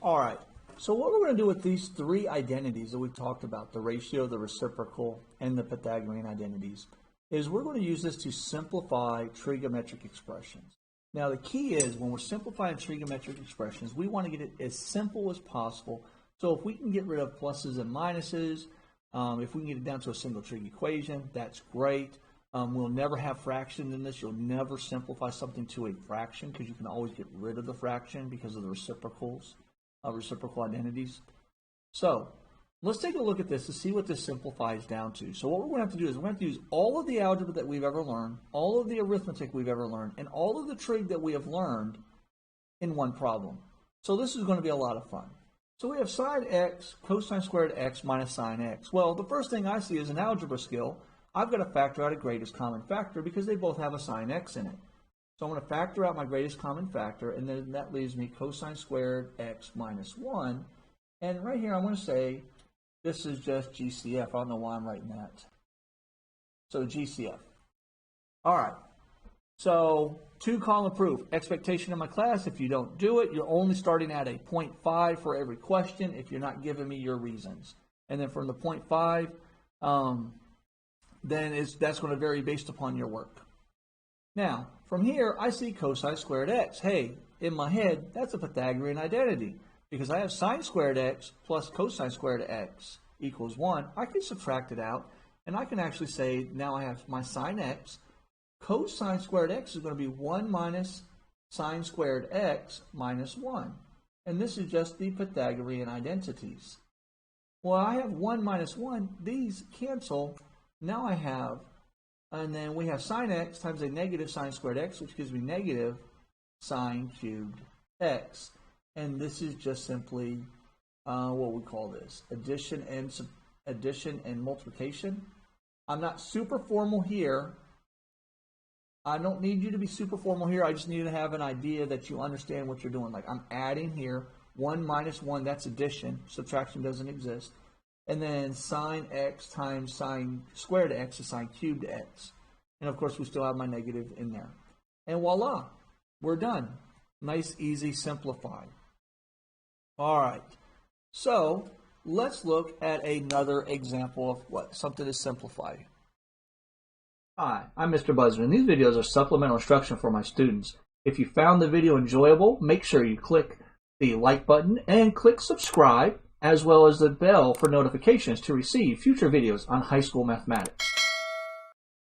All right, so what we're going to do with these three identities that we've talked about, the ratio, the reciprocal, and the Pythagorean identities, is we're going to use this to simplify trigonometric expressions. Now the key is when we're simplifying trigonometric expressions, we want to get it as simple as possible. So if we can get rid of pluses and minuses, if we can get it down to a single trig equation, that's great. We'll never have fractions in this. You'll never simplify something to a fraction because you can always get rid of the fraction because of the reciprocal identities. So let's take a look at this to see what this simplifies down to. So what we're going to have to do is we're going to have to use all of the algebra that we've ever learned, all of the arithmetic we've ever learned, and all of the trig that we have learned in one problem. So this is going to be a lot of fun. So we have sine x, cosine squared x minus sine x. Well, the first thing I see is an algebra skill. I've got to factor out a greatest common factor because they both have a sine x in it. So I'm going to factor out my greatest common factor, and then that leaves me cosine squared x minus 1. And right here I'm going to say this is just GCF. I don't know why I'm writing that. So GCF. All right. So 2-column proof. Expectation in my class, if you don't do it, you're only starting at a 0.5 for every question if you're not giving me your reasons. And then from the 0.5, then that's going to vary based upon your work. Now, from here, I see cosine squared x. Hey, in my head, that's a Pythagorean identity. Because I have sine squared x plus cosine squared x equals 1. I can subtract it out, and I can actually say, now I have my sine x. Cosine squared x is going to be 1 minus sine squared x minus 1. And this is just the Pythagorean identities. Well, I have 1 minus 1. These cancel. Now I have, and then we have sine x times a negative sine squared x, which gives me negative sine cubed x. And this is just simply what we call this, addition and multiplication. I'm not super formal here. I don't need you to be super formal here. I just need you to have an idea that you understand what you're doing. Like I'm adding here 1 minus 1, that's addition. Subtraction doesn't exist. And then sine x times sine squared x is sine cubed x. And of course we still have my negative in there. And voila, we're done. Nice, easy, simplify. All right, so let's look at another example of what something is simplified. Hi, I'm Mr. Buzzard, and these videos are supplemental instruction for my students. If you found the video enjoyable, make sure you click the like button and click subscribe, as well as the bell for notifications to receive future videos on high school mathematics.